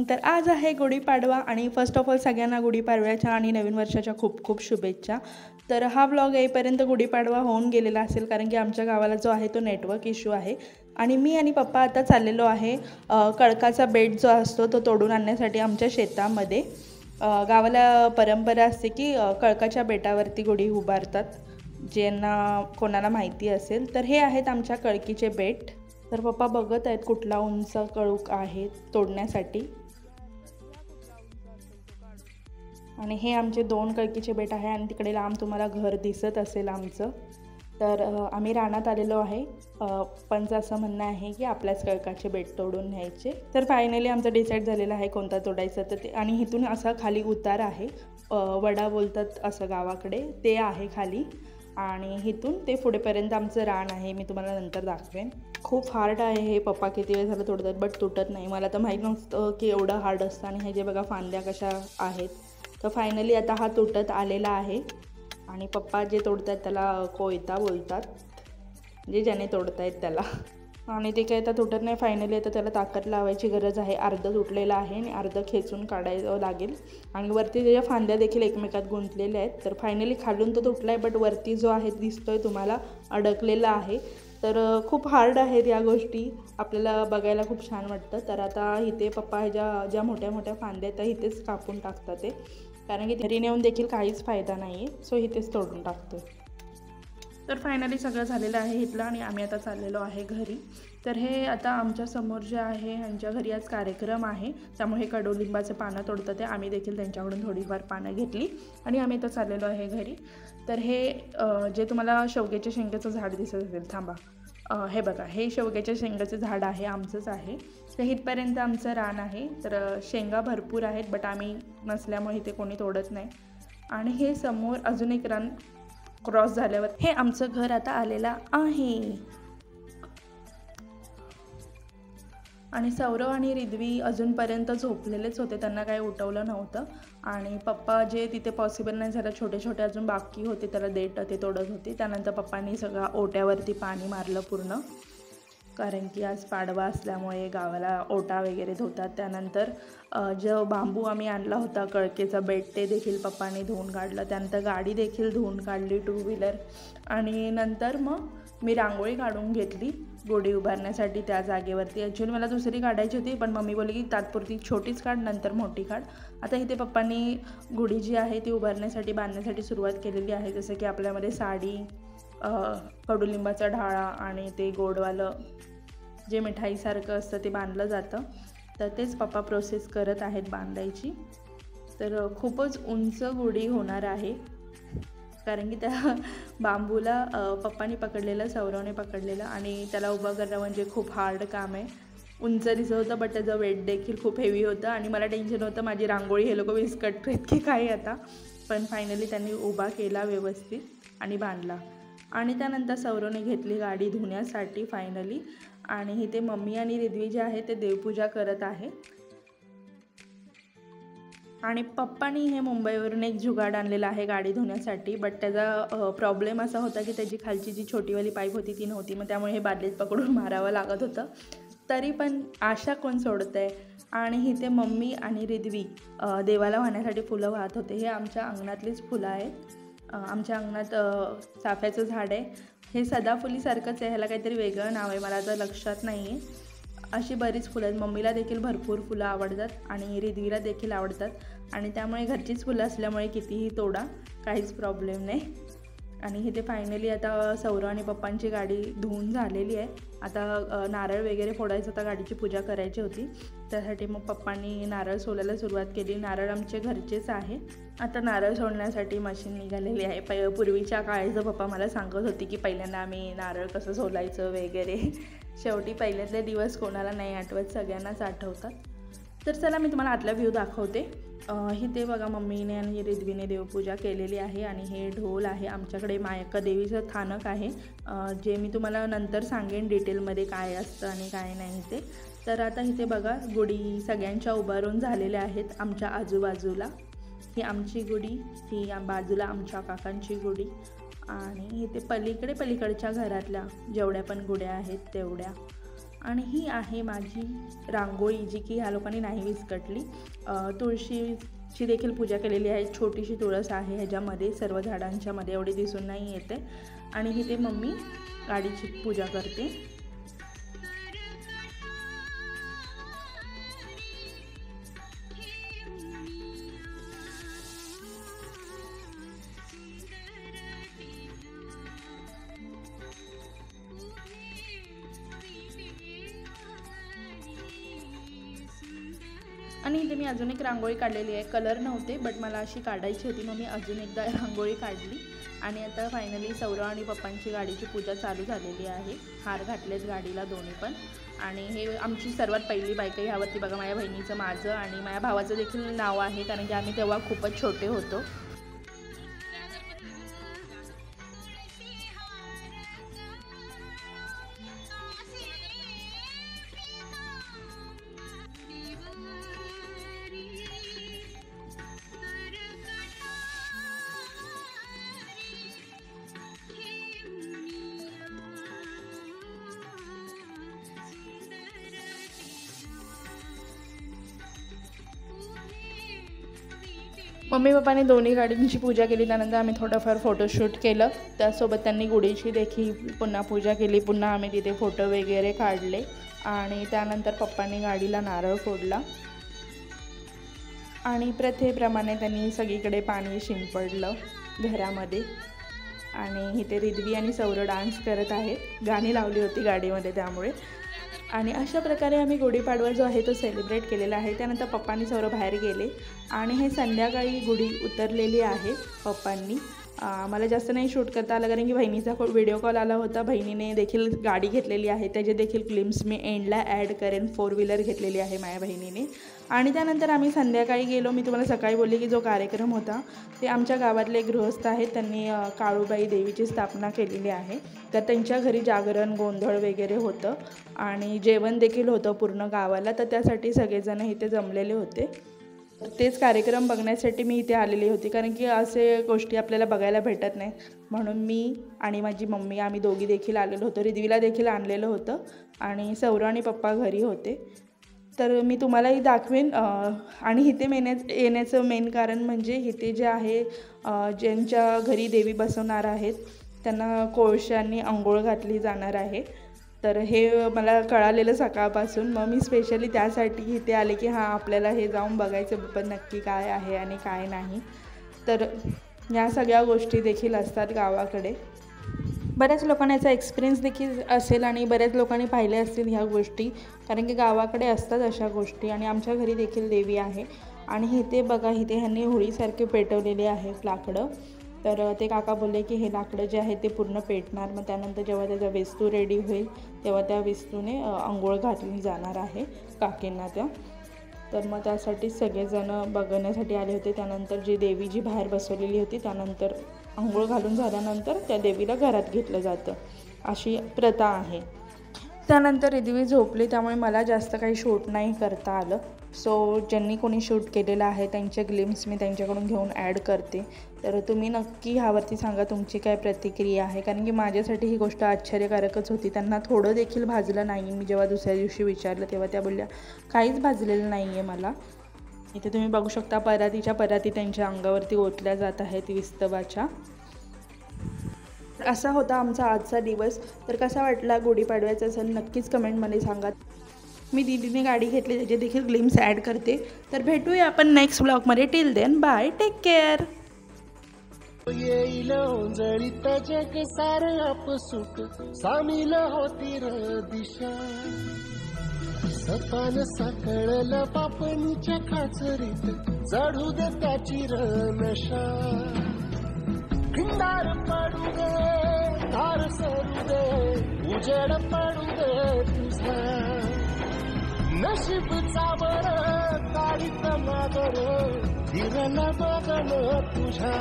तर आज आहे गुढीपाडवा आणि फर्स्ट ऑफ ऑल सगळ्यांना गुढीपाडव्याच्या आणि नवीन वर्षाच्या खूप खूप शुभेच्छा। तर हा व्लॉग येईपर्यंत गुढीपाडवा होऊन गेलेला असेल, कारण की आमच्या गावाला जो आहे तो नेटवर्क इश्यू आहे आणि मी आणि पप्पा आता चाललेलो आहे कळकाचा बेट जो असतो तो तोडून आणण्यासाठी आमच्या शेतामध्ये। गावाला परंपरा असते की कळकाच्या बेटावरती गुढी उभारतात, ज्यांना कोणाला माहिती असेल तर हे आहेत आमच्या कळकीचे बेट। तर पप्पा बघत आहेत कुठला उंच कळूक आहे तोडण्यासाठी, आणि हे आमचे 2 कळकीचे बेट आहे आणि तिकडे लांब तुम्हाला घर दिसत असेल आमचं। तर आम्ही रानात आलेलो आहे, पण असं म्हणणं आहे की आपल्याच कळकाचे बेट तोडून न्यायचे। तर फायनली आमचं डिसाईड झालेलं आहे कोणता तोडायचं तर ते, आणि इथून असा खाली उतार आहे, वडा बोलतात असं गावाकडे, ते आहे खाली आणि इथून ते पुढेपर्यंत आमचं रान आहे। मी तुम्हाला नंतर दाखवेन। खूप हार्ड आहे हे, पप्पा किती वेळ झालं तोडतात बट तुटत नाही। मला तर माहीत नसतं की एवढं हार्ड असतं, आणि हे जे बघा फांद्या कशा आहेत। तर फायनली आता हा तुटत आलेला आहे आणि पप्पा जे तोडतात त्याला कोयता बोलतात, म्हणजे ज्याने तोडतायत त्याला, आणि ते काही आता तुटत नाही। फायनली आता त्याला ताकद लावायची गरज आहे। अर्ध तुटलेलं आहे आणि अर्ध खेचून काढायचं लागेल, आणि वरती त्याच्या फांद्या देखील एकमेकात गुंतलेल्या आहेत। तर फायनली खालून तो तुटला आहे बट वरती जो आहे दिसतोय तुम्हाला अडकलेला आहे। तर खूप हार्ड आहेत या गोष्टी, आपल्याला बघायला खूप छान वाटतं। तर आता इथे पप्पा ह्याच्या ज्या मोठ्या मोठ्या फांद्या आहेत त्या इथेच कापून टाकतात ते, कारण की घरी नेऊन देखील काहीच फायदा नाही आहे, सो इथेच तोडून टाकतो। तर फायनली सगळं झालेलं आहे इथलं, आणि आम्ही आता चाललेलो आहे घरी। तर हे आता आमच्या समोर जे आहे ह्यांच्या घरी आज कार्यक्रम आहे, त्यामुळे हे कडुलिंबाचे पानं तोडतात ते, आम्ही देखील त्यांच्याकडून थोडीफार पानं घेतली आणि आम्ही आता चाललेलो आहे घरी। तर हे जे तुम्हाला शेवग्याच्या शेंगाचं झाड दिसत असेल, थांबा, हे बघा, हे शेवग्याच्या शेंगाचं झाड आहे, आमचंच आहे। तर इथपर्यंत आमचं रान आहे। तर शेंगा भरपूर आहेत बट आम्ही नसल्यामुळे इथे कोणी तोडत नाही। आणि हे समोर अजून एक रान क्रॉस झाल्यावर हे आमचं घर आता आलेलं आहे। आणि सौरव आणि रिद्वी अजूनपर्यंत झोपलेलेच होते, त्यांना काही उठवलं नव्हतं। आणि पप्पा जे तिथे पॉसिबल नाही झालं, छोटे छोटे अजून बाकी होते त्याला देठ ते तोडत होते। त्यानंतर पप्पांनी सगळा ओट्यावरती पाणी मारलं पूर्ण, कारण की आज पाडवा असल्यामुळे गावाला ओटा वगैरे धुतात। त्यानंतर जो बांबू आम्ही आणला होता कळकेचा बेट ते देखील पप्पांनी धुवून काढलं। त्यानंतर गाडी देखील धुवून काढली, 2 व्हीलर, आणि नंतर मग मी रांगोळी काढून घेतली गुढी उभारण्यासाठी त्या जागेवरती। ॲक्च्युली मला दुसरी काढायची होती पण मम्मी बोलली की तात्पुरती छोटीच काढ, नंतर मोठी काढ। आता इथे पप्पांनी गुढी जी आहे ती उभारण्यासाठी बांधण्यासाठी सुरुवात केलेली आहे। जसं की आपल्यामध्ये साडी, कडुलिंबाचा ढाळा आणि ते गोडवालं जे मिठाईसारखं असतं ते बांधलं जातं। तर तेच पप्पा प्रोसेस करत आहेत बांधायची। तर खूपच उंच गुढी होणार आहे, कारण की त्या बांबूला पप्पानी पकडलेलं, सौरवने पकडलेलं, आणि त्याला उभं करणं म्हणजे खूप हार्ड काम आहे। उंच दिसत होतं बट त्याचं वेट देखील खूप हेवी होतं, आणि मला टेन्शन होतं माझी रांगोळी हे लोक विस्कटत की काय आता। पण फायनली त्यांनी उभा केला व्यवस्थित आणि बांधला। आणि त्यानंतर सौरवने घेतली गाडी धुण्यासाठी फायनली, आणि इथे मम्मी आणि रिद्वी जे आहे ते देवपूजा करत आहे। आणि पप्पांनी हे मुंबईवरून एक जुगाड आणलेला आहे गाडी धुण्यासाठी, बट त्याचा प्रॉब्लेम असा होता की त्याची खालची जी छोटीवाली पाईप होती ती नव्हती, मग त्यामुळे हे बादलीत पकडून मारावं लागत होतं। तरी पण आशा कोण सोडतं आहे। आणि इथे मम्मी आणि रिद्वी देवाला वाहण्यासाठी फुलं वाहत होते। हे आमच्या अंगणातलीच फुलं आहेत। आमच्या अंगणात चाफ्याचं झाड आहे, हे सदाफुलीसारखंच आहे, ह्याला काहीतरी वेगळं नाव आहे, मला आता लक्षात नाही आहे। अशी बरीच फुलं आहेत। मम्मीला देखील भरपूर फुलं आवडतात आणि रिद्वीला देखील आवडतात, आणि त्यामुळे घरचीच फुलं असल्यामुळे कितीही तोडा, काहीच प्रॉब्लेम नाही। आणि इथे फायनली आता सौरव आणि पप्पांची गाडी धुवून झालेली आहे। आता नारळ वगैरे फोडायचं, आता गाडीची पूजा करायची होती, त्यासाठी मग पप्पांनी नारळ सोलायला सुरुवात केली। नारळ आमचे घरचेच आहे। आता नारळ सोलण्यासाठी मशीन निघालेली आहे। पूर्वीच्या काळाचं पप्पा मला सांगत होती की पहिल्यांदा आम्ही नारळ कसं सोलायचं वगैरे। शेवटी पहिल्यातले दिवस कोणाला नाही आठवत, सगळ्यांनाच आठवतात। तर चला मी तुम्हाला आतला व्ह्यू दाखवते। इथे बघा मम्मीने आणि रिद्वीने देवपूजा केलेली आहे, आणि हे ढोल आहे। आमच्याकडे मायक्का देवीचं स्थानक आहे, जे मी तुम्हाला नंतर सांगेन डिटेलमध्ये काय असतं आणि काय नाही ते। तर आता इथे बघा गुढी सगळ्यांच्या उभारून झालेल्या आहेत आमच्या आजूबाजूला। ही आमची गुढी, ही बाजूला आमच्या काकांची गुढी, आणि इथे पलीकडच्या घरातल्या जेवढ्या पण गुढ्या आहेत तेवढ्या, आणि ही आहे माझी रांगोळी, जी की ह्या लोकांनी नाही विस्कटली. तुळशीची देखील पूजा केलेली आहे. छोटीशी तुळस आहे ह्याच्यामध्ये, सर्व झाडांच्या मध्ये एवढी दिसून नाही येते. आणि इथे मम्मी गाडीची पूजा करते. आणि इथे मी अजून एक रांगोळी काढलेली आहे. कलर नव्हते बट मला अशी काढायची होती, मग मी अजून एकदा रांगोळी काढली. आणि आता फायनली सौरव आणि पप्पांची गाडीची पूजा चालू झालेली आहे. हार घातलेत गाडीला दोन्ही पण. आणि हे आमची सर्वात पहिली बाईक आहे. ह्यावरती बघा माझ्या बहिणीचं, माझं आणि माझ्या भावाचं देखील नाव आहे, कारण की आम्ही तेव्हा खूपच छोटे होतो. मम्मी पप्पाने दोन्ही गाडींची पूजा केली. त्यानंतर आम्ही थोडंफार फोटोशूट केलं. त्यासोबत त्यांनी गुढीची देखील पुन्हा पूजा केली. पुन्हा आम्ही तिथे फोटो वगैरे काढले. आणि त्यानंतर पप्पांनी गाडीला नारळ फोडला. आणि प्रथेप्रमाणे त्यांनी सगळीकडे पाणी शिंपडलं घरामध्ये. आणि इथे रिद्वी आणि सौरव डान्स करत आहेत. गाणी लावली होती गाडीमध्ये त्यामुळे. आणि अशा प्रकारे आम्ही गुढीपाडवा जो आहे तो सेलिब्रेट केलेला आहे. त्यानंतर पप्पांनी सर्व बाहेर गेले आणि हे संध्याकाळी गुढी उतरलेली आहे पप्पांनी. मला जास्त नाही शूट करता आलं, कारण की बहिणीचा व्हिडिओ कॉल आला होता. बहिणीने देखील गाडी घेतलेली आहे, त्याचे देखील क्लिप्स मी एंडला ॲड करेन. 4 व्हीलर घेतलेली आहे माझ्या बहिणीने. आणि त्यानंतर आम्ही संध्याकाळी गेलो. मी तुम्हाला सकाळी बोलली की जो कार्यक्रम होता ते आमच्या गावातले गृहस्थ आहेत, त्यांनी काळूबाई देवीची स्थापना केलेली आहे. तर त्यांच्या घरी जागरण, गोंधळ वगैरे होतं आणि जेवण देखील होतं पूर्ण गावाला. तर त्यासाठी सगळेजण इथे जमलेले होते. तेच कार्यक्रम बघण्यासाठी मी इथे आलेली होती, कारण की असे गोष्टी आपल्याला बघायला भेटत नाही. म्हणून मी आणि माझी मम्मी आम्ही दोघी देखील आलेलो होतो. रिद्वीला देखील आणलेलं होतं आणि सौरव आणि पप्पा घरी होते. तर मी तुम्हालाही दाखवेन. आणि इथे येण्याचं मेन कारण म्हणजे इथे जे आहे, ज्यांच्या घरी देवी बसवणार आहेत त्यांना कोळशांनी अंघोळ घातली जाणार आहे. तर हे मला कळालेलं सकाळपासून. मग मी स्पेशली त्यासाठी इथे आले की हां, आपल्याला हे जाऊन बघायचं पण नक्की काय आहे आणि काय नाही. तर या सगळ्या गोष्टी देखील असतात गावाकडे. बऱ्याच लोकांना याचा एक्सपिरियन्स देखील असेल आणि बऱ्याच लोकांनी पाहिले असतील ह्या गोष्टी, कारण की गावाकडे असतात अशा गोष्टी. आणि आमच्या घरी देखील देवी आहे. आणि इथे बघा, इथे ह्यांनी होळीसारखे पेटवलेले आहेत लाकडं. तर ते काका बोलले की हे लाकडं जे आहे ते पूर्ण पेटणार. मग त्यानंतर जेव्हा त्याचा वेस्तू रेडी होईल तेव्हा त्या वेस्तूने अंघोळ घातली जाणार आहे काकींना त्या. तर मग त्यासाठी सगळेजण बघण्यासाठी आले होते. त्यानंतर जी देवी जी बाहेर बसवलेली होती त्यानंतर अंघोळ घालून झाल्यानंतर त्या देवीला घरात घेतलं जातं, अशी प्रथा आहे. त्यानंतर रिद्वी झोपली, त्यामुळे मला जास्त काही शूट नाही करता आलं. सो ज्यांनी कोणी शूट केलेलं आहे त्यांचे ग्लिम्स मी त्यांच्याकडून घेऊन ॲड करते. तर तुम्ही नक्की ह्यावरती सांगा तुमची काय प्रतिक्रिया आहे, कारण की माझ्यासाठी ही गोष्ट आश्चर्यकारकच होती. त्यांना थोडं देखील भाजलं नाही. मी जेव्हा दुसऱ्या दिवशी विचारलं तेव्हा त्या बोलल्या काहीच भाजलेलं नाही आहे मला. इथे तुम्ही बघू शकता परातीच्या पराती त्यांच्या अंगावरती ओतल्या जात आहेत विस्तवाच्या. असा होता आमचा आजचा दिवस. तर कसा वाटला गुढीपाडव्याचा सण नक्कीच कमेंटमध्ये सांगा. मी दीदीने गाडी घेतली त्याचे देखील ग्लिम्स ॲड करते. तर भेटूया आपण नेक्स्ट ब्लॉगमध्ये. Till then bye, take care. येईल जळीत जग सारं आपसुक सामील होती दिशा. सपान साकळलं पापणीच्या खाचरीत चढू दे त्याची नशा. खिंडार पडू दे, धार सरू दे, उजेड पडू दे तुझा. नशीबचा बर काढीत मागर फिरलं बघन तुझ्या.